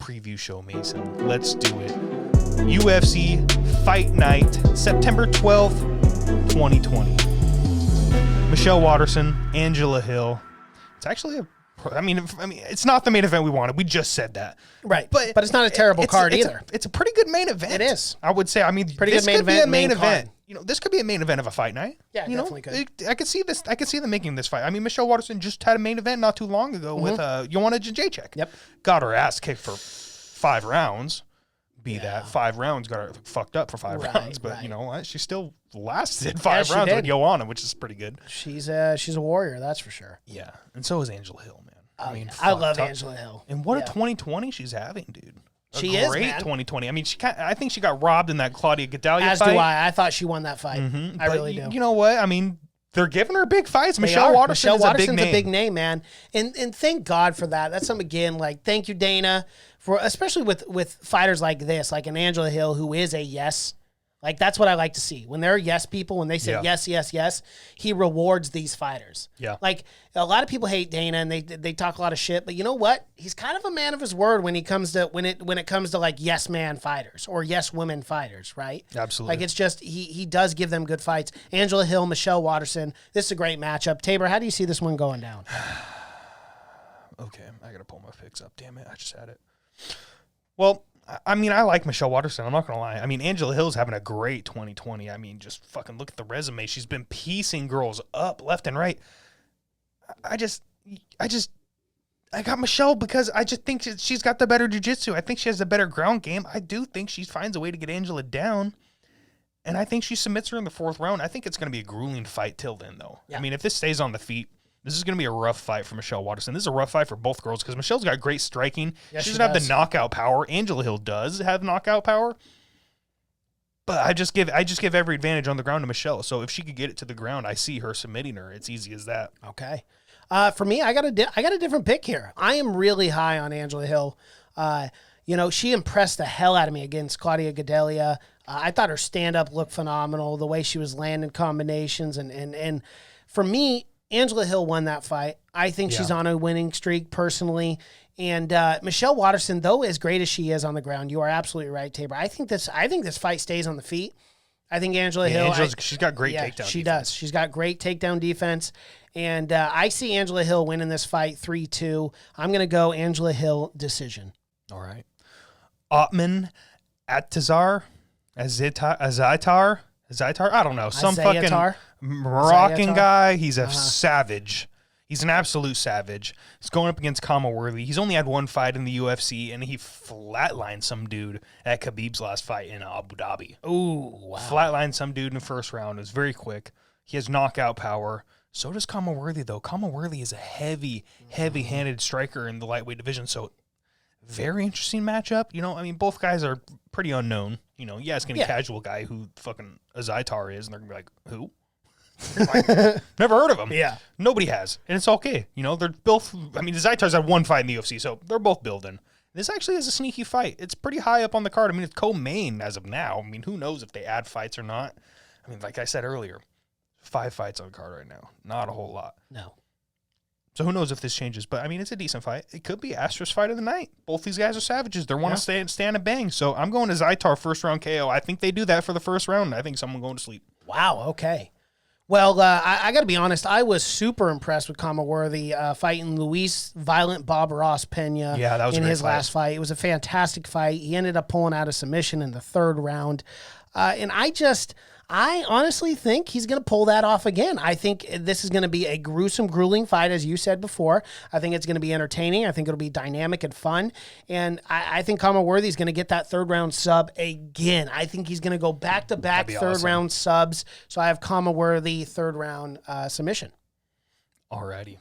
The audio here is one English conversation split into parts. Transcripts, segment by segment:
preview show, Mason. Let's do it. UFC Fight Night, September 12th, 2020. Michelle Waterson, Angela Hill. It's actually it's not the main event we wanted. We just said that. Right. But it's not a terrible card either. It's a pretty good main event. It is. I would say. I mean, pretty this good main could be event, a main main event. card. You know, this could be a main event of a fight night. Yeah, you definitely could. I could see this. I could see them making this fight. I mean, Michelle Waterson just had a main event not too long ago with Joanna Jędrzejczyk. Yep. Got her ass kicked for 5 rounds. That 5 rounds got her fucked up for 5 rounds, but you know what? She still lasted 5 rounds with Joanna, which is pretty good. She's a warrior, that's for sure. Yeah, and so is Angela Hill, man. I love Angela Hill. And what a 2020 she's having, dude. She is, great man. 2020. I mean, I think she got robbed in that Claudia Gadelha fight. As do I. I thought she won that fight. I really do. You know what? I mean, they're giving her big fights. Michelle Waterson's a big name, man. And thank God for that. That's something, again, like, thank you, Dana, for especially with fighters like this, like an Angela Hill who is a yes. Like, that's what I like to see. When they're yes people, when they say yes, yes, yes, he rewards these fighters. Yeah. Like, a lot of people hate Dana and they talk a lot of shit, but you know what? He's kind of a man of his word when it comes to like yes man fighters or yes women fighters, right? Absolutely. Like, it's just he does give them good fights. Angela Hill, Michelle Waterson. This is a great matchup. Tabor, how do you see this one going down? Okay, I gotta pull my picks up. Damn it, I just had it. Well, I mean, I like Michelle Waterson. I'm not going to lie. I mean, Angela Hill's having a great 2020. I mean, just fucking look at the resume. She's been piecing girls up left and right. I got Michelle because I just think she's got the better jiu-jitsu. I think she has the better ground game. I do think she finds a way to get Angela down. And I think she submits her in the 4th round. I think it's going to be a grueling fight till then, though. Yeah. I mean, if this stays on the feet, this is going to be a rough fight for Michelle Waterson. This is a rough fight for both girls because Michelle's got great striking. She doesn't have the knockout power. Angela Hill does have knockout power. But I just give every advantage on the ground to Michelle. So if she could get it to the ground, I see her submitting her. It's easy as that. Okay. For me, I got a different pick here. I am really high on Angela Hill. You know, she impressed the hell out of me against Claudia Gadelha. I thought her stand-up looked phenomenal, the way she was landing combinations. And for me, Angela Hill won that fight. I think she's on a winning streak personally. And Michelle Waterson, though as great as she is on the ground, you are absolutely right, Tabor. I think this fight stays on the feet. I think Angela Hill. She's got great takedown defense. She does. She's got great takedown defense. And I see Angela Hill winning this fight 3-2. I'm going to go Angela Hill decision. All right. Ottman Atazar? Azaitar? I don't know. Some fucking Moroccan guy. He's a savage. He's an absolute savage. He's going up against Kama Worthy. He's only had 1 fight in the UFC, and he flatlined some dude at Khabib's last fight in Abu Dhabi. Ooh, wow. Flatlined some dude in the 1st round. It was very quick. He has knockout power. So does Kama Worthy, though. Kama Worthy is a heavy-handed striker in the lightweight division, so very interesting matchup. You know, I mean, both guys are pretty unknown. You know, it's going to be a casual guy who fucking Azaitar is, and they're going to be like, who? Like, never heard of him. Yeah. Nobody has. And it's okay. You know, they're both, I mean, Azaitar's had 1 fight in the UFC, so they're both building. This actually is a sneaky fight. It's pretty high up on the card. I mean, it's co-main as of now. I mean, who knows if they add fights or not. I mean, like I said earlier, 5 fights on the card right now. Not a whole lot. No. So who knows if this changes. But, I mean, it's a decent fight. It could be Astra's fight of the night. Both these guys are savages. They want to stand and bang. So I'm going to Zaitar 1st round KO. I think they do that for the 1st round. I think someone going to sleep. Wow, okay. Well, I got to be honest. I was super impressed with Kama Worthy fighting Luis Violent Bob Ross Pena that was in his fight. last fight. It was a fantastic fight. He ended up pulling out a submission in the 3rd round. And I honestly think he's going to pull that off again. I think this is going to be a gruesome, grueling fight, as you said before. I think it's going to be entertaining. I think it'll be dynamic and fun. And I think Kama Worthy is going to get that 3rd round sub again. I think he's going to go back-to-back 3rd round subs. So I have Kama Worthy 3rd round submission. Alrighty.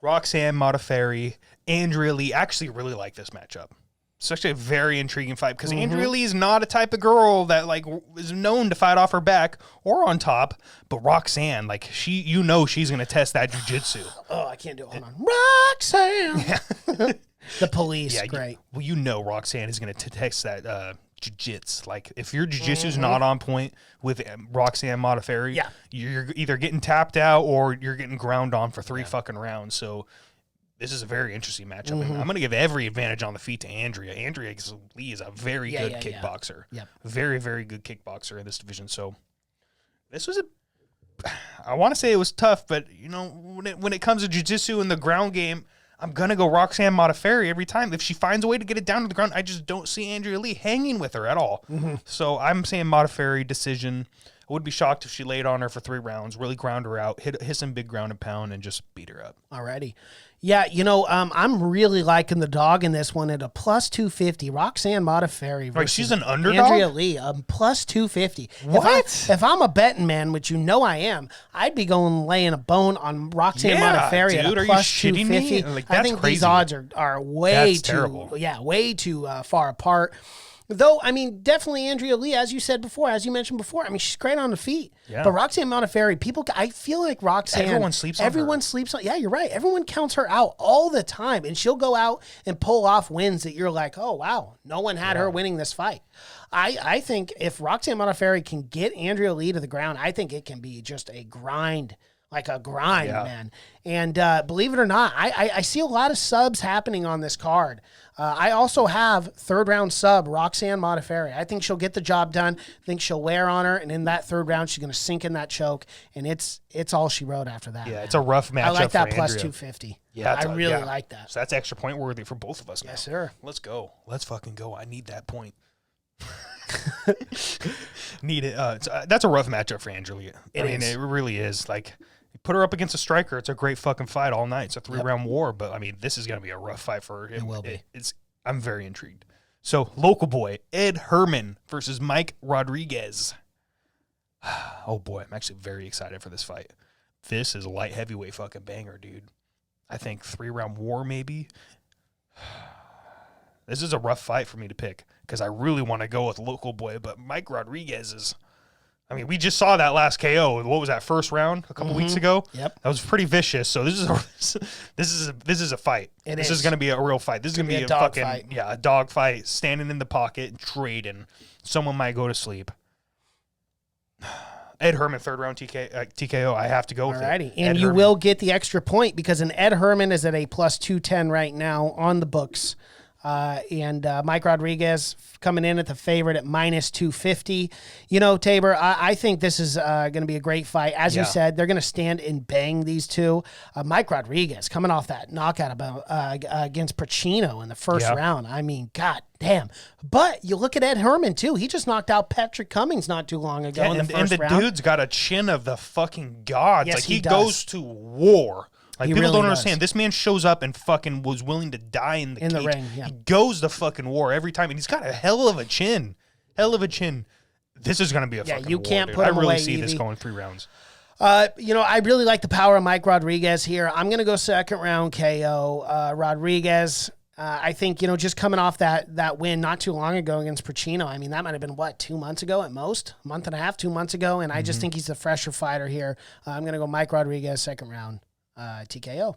Roxanne Modafferi, Andrea Lee. Actually really like this matchup. It's actually a very intriguing fight because Andrea Lee is not a type of girl that like is known to fight off her back or on top, but Roxanne, like she's going to test that jiu-jitsu. Oh, I can't do it. Hold on. Roxanne. Yeah. The police, great. Roxanne is going to test that jiu-jitsu. Like if your jiu-jitsu is not on point with Roxanne Modafferi, you're either getting tapped out or you're getting ground on for 3 fucking rounds. So this is a very interesting matchup. And I'm going to give every advantage on the feet to Andrea. Andrea Lee is a very good kickboxer. Yep. Very, very good kickboxer in this division. So this was I want to say it was tough, but, you know, when it comes to jiu-jitsu and the ground game, I'm going to go Roxanne Modafferi every time. If she finds a way to get it down to the ground, I just don't see Andrea Lee hanging with her at all. So I'm saying Modafferi decision. I would be shocked if she laid on her for 3 rounds, really ground her out, hit some big ground and pound, and just beat her up. Alrighty. Yeah, you know, I'm really liking the dog in this one at a plus 250. Roxanne Modafferi. Like, she's an underdog? Andrea Lee, plus 250. What? If I'm a betting man, which you know I am, I'd be going laying a bone on Roxanne Modafferi at a plus 250. Like, I think crazy. these odds are way That's too terrible. way too far apart. Though, I mean, definitely Andrea Lee, as you said before, as you mentioned before, I mean, she's great on the feet. Yeah. But Roxanne Modafferi, I feel like Roxanne. Everyone sleeps on her. Yeah, you're right. Everyone counts her out all the time. And she'll go out and pull off wins that you're like, oh, wow, no one had her winning this fight. I think if Roxanne Modafferi can get Andrea Lee to the ground, I think it can be just a grind. Like a grind, man. And believe it or not, I see a lot of subs happening on this card. I also have 3rd round sub Roxanne Modafferi. I think she'll get the job done. I think she'll wear on her, and in that 3rd round, she's going to sink in that choke, and it's all she wrote after that. Yeah, it's a rough matchup. I like that for plus Andrea. 250. Yeah, I really like that. So that's extra point worthy for both of us now. Yes, sir. Let's go. Let's fucking go. I need that point. Need it. That's a rough matchup for Andrea. It really is. Like, put her up against a striker. It's a great fucking fight all night. It's a 3-round war, but I mean, this is going to be a rough fight for her. It will be. I'm very intrigued. So, local boy, Ed Herman versus Mike Rodriguez. Oh boy, I'm actually very excited for this fight. This is a light heavyweight fucking banger, dude. I think 3-round war maybe. This is a rough fight for me to pick because I really want to go with local boy, but Mike Rodriguez is. I mean, we just saw that last KO. What was that, first round a couple weeks ago? Yep. That was pretty vicious. So this is a fight. This is going to be a real fight. This is going to be a dog fucking fight. a dog fight. Standing in the pocket, trading. Someone might go to sleep. Ed Herman, 3rd round TKO. I have to go with it. Alrighty, and you will get the extra point because an Ed Herman is at a plus 210 right now on the books. And Mike Rodriguez coming in at the favorite at minus 250. You know, Tabor, I think this is going to be a great fight. As you said, they're going to stand and bang these two. Mike Rodriguez coming off that knockout against Pacino in the first round. I mean, God damn. But you look at Ed Herman, too. He just knocked out Patrick Cummings not too long ago in the first round. And the dude's got a chin of the fucking gods. Yes, like, he goes to war. Like, people really don't does. understand. This man shows up and fucking was willing to die in the cage. the ring. Yeah. He goes to fucking war every time, and he's got a hell of a chin. This is going to be a fucking you war, can't dude. put him I really away, see this Evie. going 3 rounds. You know, I really like the power of Mike Rodriguez here. I'm going to go 2nd round KO. Rodriguez, I think, you know, just coming off that win not too long ago against Pacino. I mean, that might have been, 2 months ago at most? A month and a half, 2 months ago. And I just think he's the fresher fighter here. I'm going to go Mike Rodriguez, 2nd round TKO.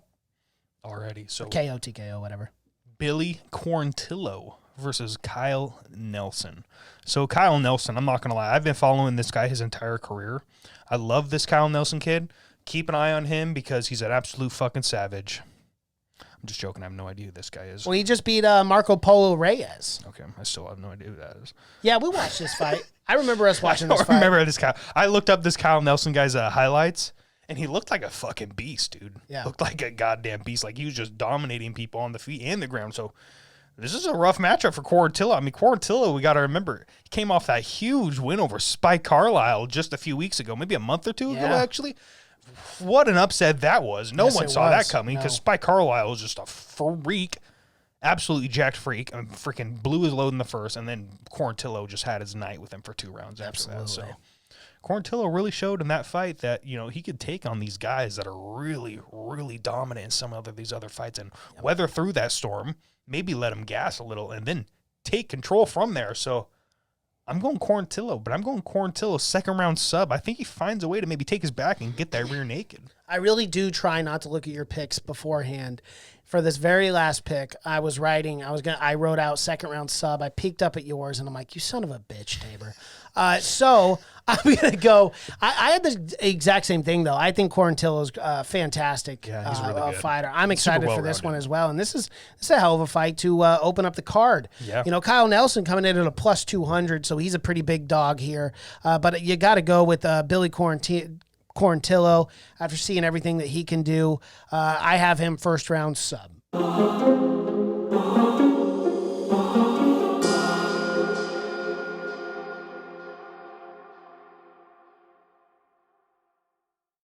Already. So KO, TKO, whatever. Billy Quarantillo versus Kyle Nelson. So Kyle Nelson, I'm not going to lie, I've been following this guy his entire career. I love this Kyle Nelson kid. Keep an eye on him because he's an absolute fucking savage. I'm just joking. I have no idea who this guy is. Well, he just beat Marco Polo Reyes. Okay, I still have no idea who that is. Yeah, we watched this fight. I remember us watching this I fight. remember this Kyle. I looked up this Kyle Nelson guy's highlights, and he looked like a fucking beast, dude. Yeah. Looked like a goddamn beast. Like, he was just dominating people on the feet and the ground. So this is a rough matchup for Quarantillo. I mean, Quarantillo, we got to remember, he came off that huge win over Spike Carlisle just a few weeks ago, maybe a month or two ago, actually. What an upset that was. No one saw that coming because Spike Carlisle was just a freak, absolutely jacked freak. I mean, freaking blew his load in the first, and then Quarantillo just had his night with him for 2 rounds after that. So Quarantillo really showed in that fight that, you know, he could take on these guys that are really, really dominant in some of these other fights and weather through that storm, maybe let him gas a little, and then take control from there. So I'm going Quarantillo, but I'm going Quarantillo 2nd round sub. I think he finds a way to maybe take his back and get that rear naked. I really do try not to look at your picks beforehand. for this very last pick, I wrote out second round sub. I peeked up at yours, and I'm like, you son of a bitch, Tabor. So I'm going to go. I had the exact same thing, though. I think Quarantillo's fantastic he's really good. fighter. I'm excited for this well-rounded. one as well. And this is a hell of a fight to open up the card. Yeah. You know, Kyle Nelson coming in at a plus 200, so he's a pretty big dog here. But you got to go with Billy Quarantillo after seeing everything that he can do. I have him first round sub.